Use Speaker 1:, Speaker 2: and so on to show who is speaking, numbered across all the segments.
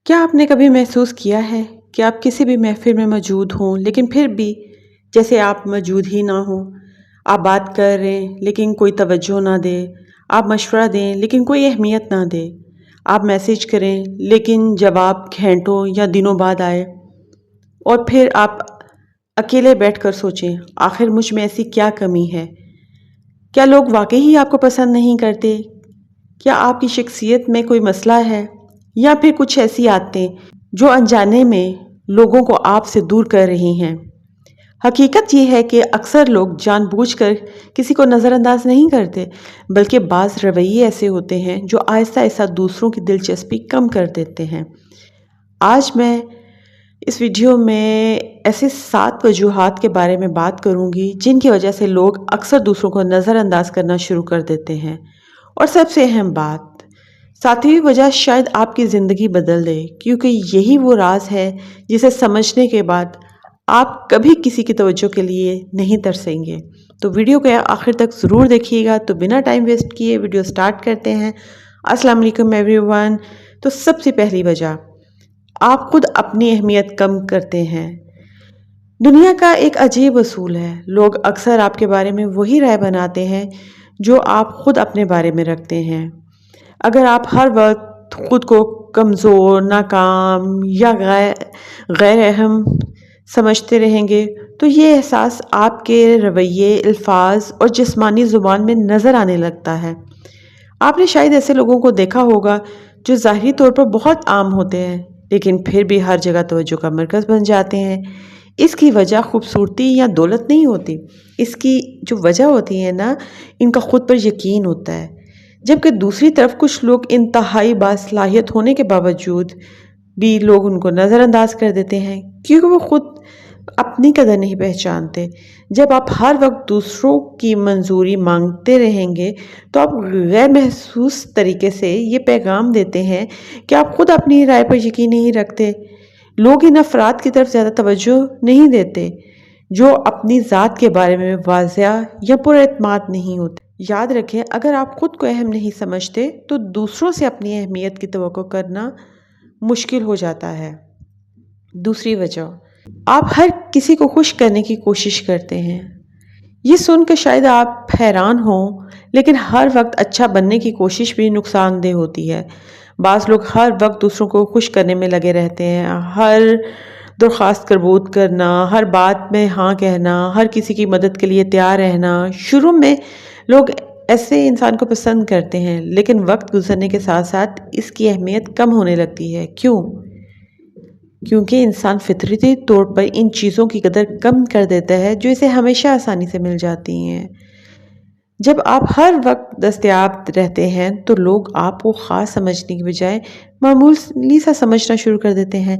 Speaker 1: کیا آپ نے کبھی محسوس کیا ہے کہ آپ کسی بھی محفل میں موجود ہوں لیکن پھر بھی جیسے آپ موجود ہی نہ ہوں؟ آپ بات کر رہے ہیں لیکن کوئی توجہ نہ دے، آپ مشورہ دیں لیکن کوئی اہمیت نہ دے، آپ میسج کریں لیکن جواب گھنٹوں یا دنوں بعد آئے، اور پھر آپ اکیلے بیٹھ کر سوچیں آخر مجھ میں ایسی کیا کمی ہے؟ کیا لوگ واقعی ہی آپ کو پسند نہیں کرتے؟ کیا آپ کی شخصیت میں کوئی مسئلہ ہے؟ یا پھر کچھ ایسی عادتیں جو انجانے میں لوگوں کو آپ سے دور کر رہی ہیں؟ حقیقت یہ ہے کہ اکثر لوگ جان بوجھ کر کسی کو نظر انداز نہیں کرتے، بلکہ بعض رویے ایسے ہوتے ہیں جو آہستہ آہستہ دوسروں کی دلچسپی کم کر دیتے ہیں۔ آج میں اس ویڈیو میں ایسے 7 وجوہات کے بارے میں بات کروں گی جن کی وجہ سے لوگ اکثر دوسروں کو نظر انداز کرنا شروع کر دیتے ہیں۔ اور سب سے اہم بات، 7ویں وجہ شاید آپ کی زندگی بدل دے، کیونکہ یہی وہ راز ہے جسے سمجھنے کے بعد آپ کبھی کسی کی توجہ کے لیے نہیں ترسیں گے۔ تو ویڈیو کو آخر تک ضرور دیکھیے گا۔ تو بنا ٹائم ویسٹ کیے ویڈیو سٹارٹ کرتے ہیں۔ السلام علیکم ایوری ون۔ تو سب سے پہلی وجہ، آپ خود اپنی اہمیت کم کرتے ہیں۔ دنیا کا ایک عجیب اصول ہے، لوگ اکثر آپ کے بارے میں وہی رائے بناتے ہیں جو آپ خود اپنے بارے میں رکھتے ہیں۔ اگر آپ ہر وقت خود کو کمزور، ناکام یا غیر اہم سمجھتے رہیں گے تو یہ احساس آپ کے رویے، الفاظ اور جسمانی زبان میں نظر آنے لگتا ہے۔ آپ نے شاید ایسے لوگوں کو دیکھا ہوگا جو ظاہری طور پر بہت عام ہوتے ہیں لیکن پھر بھی ہر جگہ توجہ کا مرکز بن جاتے ہیں۔ اس کی وجہ خوبصورتی یا دولت نہیں ہوتی، اس کی جو وجہ ہوتی ہے نا، ان کا خود پر یقین ہوتا ہے۔ جبکہ دوسری طرف کچھ لوگ انتہائی باصلاحیت ہونے کے باوجود بھی لوگ ان کو نظر انداز کر دیتے ہیں کیونکہ وہ خود اپنی قدر نہیں پہچانتے۔ جب آپ ہر وقت دوسروں کی منظوری مانگتے رہیں گے تو آپ غیر محسوس طریقے سے یہ پیغام دیتے ہیں کہ آپ خود اپنی رائے پر یقین نہیں رکھتے۔ لوگ ان افراد کی طرف زیادہ توجہ نہیں دیتے جو اپنی ذات کے بارے میں واضح یا پر اعتماد نہیں ہوتے۔ یاد رکھیں، اگر آپ خود کو اہم نہیں سمجھتے تو دوسروں سے اپنی اہمیت کی توقع کرنا مشکل ہو جاتا ہے۔ دوسری وجہ، آپ ہر کسی کو خوش کرنے کی کوشش کرتے ہیں۔ یہ سن کر شاید آپ حیران ہوں، لیکن ہر وقت اچھا بننے کی کوشش بھی نقصان دہ ہوتی ہے۔ بعض لوگ ہر وقت دوسروں کو خوش کرنے میں لگے رہتے ہیں، ہر درخواست قبول کرنا، ہر بات میں ہاں کہنا، ہر کسی کی مدد کے لیے تیار رہنا۔ شروع میں لوگ ایسے انسان کو پسند کرتے ہیں، لیکن وقت گزرنے کے ساتھ ساتھ اس کی اہمیت کم ہونے لگتی ہے۔ کیوں؟ کیونکہ انسان فطرتی طور پر ان چیزوں کی قدر کم کر دیتا ہے جو اسے ہمیشہ آسانی سے مل جاتی ہیں۔ جب آپ ہر وقت دستیاب رہتے ہیں تو لوگ آپ کو خاص سمجھنے کی بجائے معمولی سا سمجھنا شروع کر دیتے ہیں۔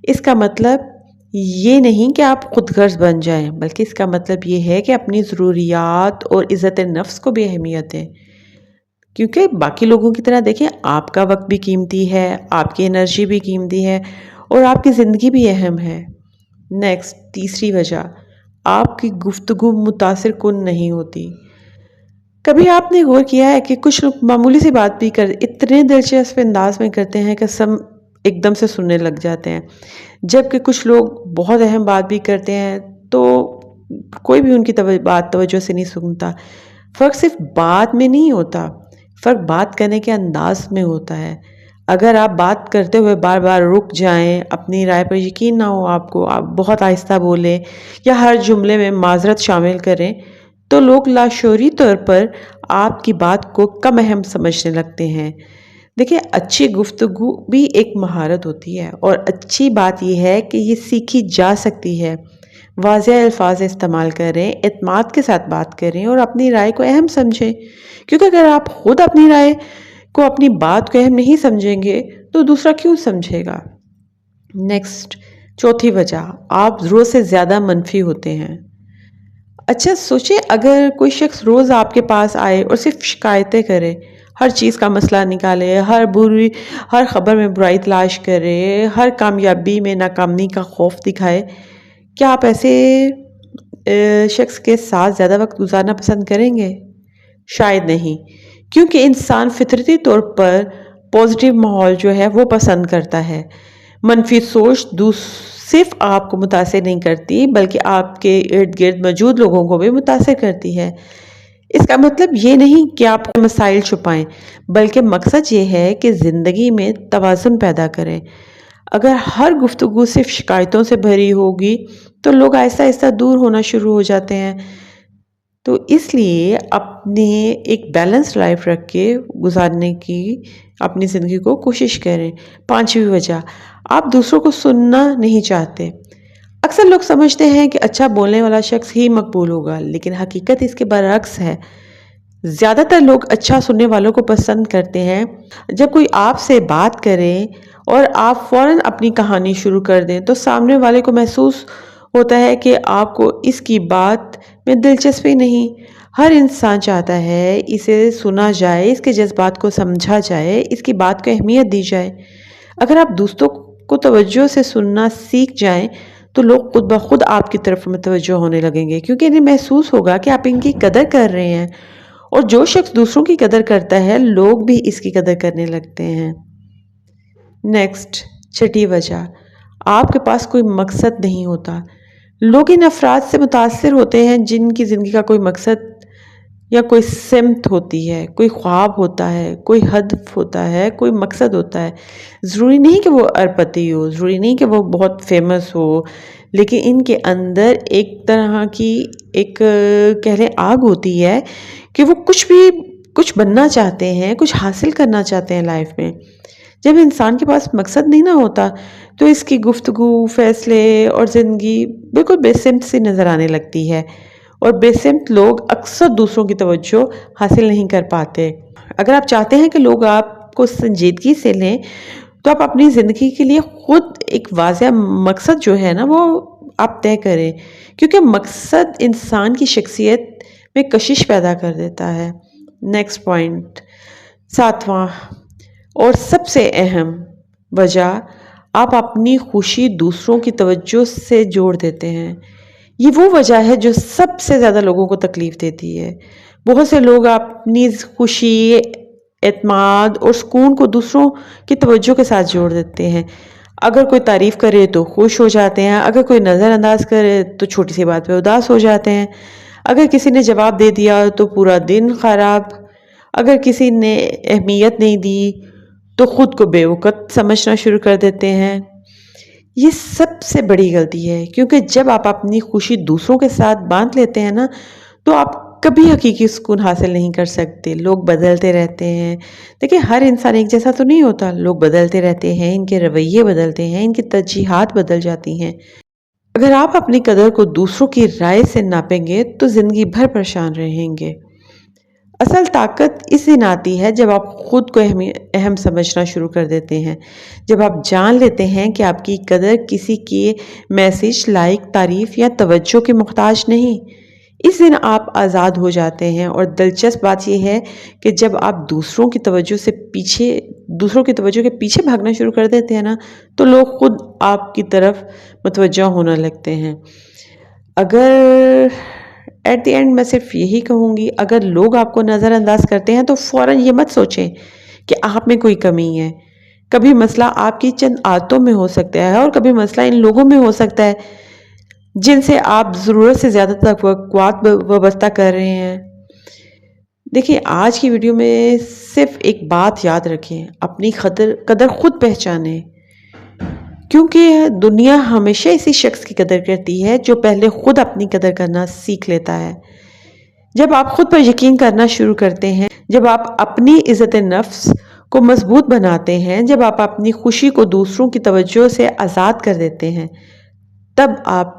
Speaker 1: اس کا مطلب یہ نہیں کہ آپ خود غرض بن جائیں، بلکہ اس کا مطلب یہ ہے کہ اپنی ضروریات اور عزت نفس کو بھی اہمیت ہے، کیونکہ باقی لوگوں کی طرح دیکھیں، آپ کا وقت بھی قیمتی ہے، آپ کی انرجی بھی قیمتی ہے اور آپ کی زندگی بھی اہم ہے۔ نیکسٹ، تیسری وجہ، آپ کی گفتگو متاثر کن نہیں ہوتی۔ کبھی آپ نے غور کیا ہے کہ کچھ لوگ معمولی سی بات بھی اتنے دلچسپ انداز میں کرتے ہیں کہ سب ایک دم سے سننے لگ جاتے ہیں، جبکہ کچھ لوگ بہت اہم بات بھی کرتے ہیں تو کوئی بھی ان کی بات توجہ سے نہیں سنتا۔ فرق صرف بات میں نہیں ہوتا، فرق بات کرنے کے انداز میں ہوتا ہے۔ اگر آپ بات کرتے ہوئے بار بار رک جائیں، اپنی رائے پر یقین نہ ہو آپ بہت آہستہ بولیں یا ہر جملے میں معذرت شامل کریں تو لوگ لاشعوری طور پر آپ کی بات کو کم اہم سمجھنے لگتے ہیں۔ دیکھیں، اچھی گفتگو بھی ایک مہارت ہوتی ہے اور اچھی بات یہ ہے کہ یہ سیکھی جا سکتی ہے۔ واضح الفاظ استعمال کریں، اعتماد کے ساتھ بات کریں اور اپنی رائے کو اہم سمجھیں، کیونکہ اگر آپ خود اپنی رائے کو، اپنی بات کو اہم نہیں سمجھیں گے تو دوسرا کیوں سمجھے گا؟ نیکسٹ، چوتھی وجہ، آپ ضرورت سے زیادہ منفی ہوتے ہیں۔ اچھا سوچیں، اگر کوئی شخص روز آپ کے پاس آئے اور صرف شکایتیں کرے، ہر چیز کا مسئلہ نکالے، ہر خبر میں برائی تلاش کرے، ہر کامیابی میں ناکامی کا خوف دکھائے، کیا آپ ایسے شخص کے ساتھ زیادہ وقت گزارنا پسند کریں گے؟ شاید نہیں، کیونکہ انسان فطرتی طور پر पॉजिटिव माहौल जो है वो पसंद करता है। मनफी सोच सिर्फ आपको मुतासिर नहीं करती बल्कि आपके इर्द गिर्द मौजूद लोगों को भी मुतासिर करती है। इसका मतलब ये नहीं कि आप मसाइल छुपाएं, बल्कि मकसद ये है कि ज़िंदगी में तवाज़ुन पैदा करें। अगर हर गुफ्तगू सिर्फ शिकायतों से भरी होगी तो लोग आहिस्ता आहिस्ता दूर होना शुरू हो जाते हैं। तो इसलिए अपने एक बैलेंस लाइफ रख के गुजारने की अपनी ज़िंदगी को कोशिश करें। 5वीं वजह, आप दूसरों को सुनना नहीं चाहते। अक्सर लोग समझते हैं कि अच्छा बोलने वाला शख्स ही मकबूल होगा, लेकिन हकीकत इसके बरअक्स है। ज़्यादातर लोग अच्छा सुनने वालों को पसंद करते हैं। जब कोई आपसे बात करे और आप फ़ौरन अपनी कहानी शुरू कर दें तो सामने वाले को महसूस होता है कि आपको इसकी बात में दिलचस्पी नहीं। हर इंसान चाहता है इसे सुना जाए, इसके जज्बात को समझा जाए, इसकी बात को अहमियत दी जाए। अगर आप दूसरों को तवज्जो से सुनना सीख जाएं तो लोग खुद ब खुद आपकी तरफ मुतवज्जो होने लगेंगे, क्योंकि इन्हें महसूस होगा कि आप इनकी कदर कर रहे हैं। और जो शख्स दूसरों की कदर करता है, लोग भी इसकी कदर करने लगते हैं। नेक्स्ट, 6ठी वजह, आपके पास कोई मकसद नहीं होता। लोग इन अफराद से मुतासिर होते हैं जिनकी ज़िंदगी का कोई मकसद या कोई सिमत होती है, कोई ख्वाब होता है, कोई हदफ होता है, कोई मकसद होता है। ज़रूरी नहीं कि वो अरबपति हो, ज़रूरी नहीं कि वो बहुत फेमस हो, लेकिन इनके अंदर एक तरह की एक कह लें आग होती है कि वो कुछ बनना चाहते हैं, कुछ हासिल करना चाहते हैं लाइफ में। जब इंसान के पास मकसद नहीं ना होता तो इसकी गुफ्तगू, फैसले और ज़िंदगी बिल्कुल बेसिमत सी नज़र आने लगती है, और बेसिमत लोग अक्सर दूसरों की तवज्जो हासिल नहीं कर पाते। अगर आप चाहते हैं कि लोग आपको संजीदगी से लें तो आप अपनी ज़िंदगी के लिए खुद एक वाज़ेह मकसद जो है ना वो आप तय करें, क्योंकि मकसद इंसान की शख्सियत में कशिश पैदा कर देता है। नेक्स्ट पॉइंट, 7वां और सबसे अहम वजह, आप अपनी खुशी दूसरों की तवज्जो से जोड़ देते हैं। ये वो वजह है जो सबसे ज़्यादा लोगों को तकलीफ़ देती है। बहुत से लोग अपनी खुशी, एतमाद और सुकून को दूसरों की तवज्जो के साथ जोड़ देते हैं। अगर कोई तारीफ़ करे तो खुश हो जाते हैं, अगर कोई नज़रअंदाज करे तो छोटी सी बात पे उदास हो जाते हैं, अगर किसी ने जवाब दे दिया तो पूरा दिन ख़राब, अगर किसी ने अहमियत नहीं दी तो ख़ुद को बेवकूफ़ समझना शुरू कर देते हैं। ये सबसे बड़ी गलती है, क्योंकि जब आप अपनी खुशी दूसरों के साथ बांट लेते हैं ना तो आप कभी हकीकी सुकून हासिल नहीं कर सकते। लोग बदलते रहते हैं। देखिए, हर इंसान एक जैसा तो नहीं होता, लोग बदलते रहते हैं, इनके रवैये बदलते हैं, इनकी तरजीहात बदल जाती हैं। अगर आप अपनी कदर को दूसरों की राय से नापेंगे तो ज़िंदगी भर परेशान रहेंगे। असल ताकत इस दिन आती है जब आप खुद को अहम समझना शुरू कर देते हैं, जब आप जान लेते हैं कि आपकी कदर किसी के मैसेज, लाइक, तारीफ़ या तवज्जो के मुहताज नहीं। इस दिन आप आज़ाद हो जाते हैं। और दिलचस्प बात यह है कि जब आप दूसरों की तवज्जो के पीछे भागना शुरू कर देते हैं ना तो लोग खुद आपकी तरफ मुतवज्जह होने लगते हैं। अगर एट द एंड मैं सिर्फ यही कहूँगी, अगर लोग आपको नज़रअंदाज करते हैं तो फ़ौरन ये मत सोचें कि आप में कोई कमी है। कभी मसला आपकी चंद आदतों में हो सकता है और कभी मसला इन लोगों में हो सकता है जिनसे आप ज़रूरत से ज़्यादा तवक्कुआत वाबस्ता कर रहे हैं। देखिए, आज की वीडियो में सिर्फ एक बात याद रखें, अपनी कदर खुद पहचानें, क्योंकि दुनिया हमेशा इसी शख्स की कदर करती है जो पहले खुद अपनी कदर करना सीख लेता है। जब आप खुद पर यकीन करना शुरू करते हैं, जब आप अपनी इज़्ज़त नफ्स को मजबूत बनाते हैं, जब आप अपनी खुशी को दूसरों की तवज्जो से आज़ाद कर देते हैं, तब आप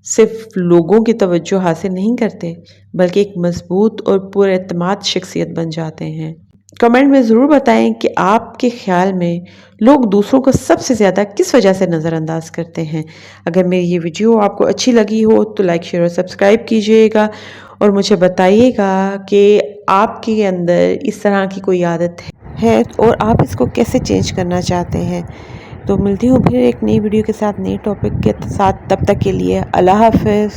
Speaker 1: सिर्फ लोगों की तवज्जो हासिल नहीं करते बल्कि एक मजबूत और पुरएतमाद शख्सियत बन जाते हैं। कमेंट में ज़रूर बताएं कि आपके ख्याल में लोग दूसरों को सबसे ज़्यादा किस वजह से नज़रअंदाज करते हैं। अगर मेरी ये वीडियो आपको अच्छी लगी हो तो लाइक, शेयर और सब्सक्राइब कीजिएगा और मुझे बताइएगा कि आपके अंदर इस तरह की कोई आदत है और आप इसको कैसे चेंज करना चाहते हैं। तो मिलती हूँ फिर एक नई वीडियो के साथ, नई टॉपिक के साथ। तब तक के लिए अल्लाह हाफ़िज़।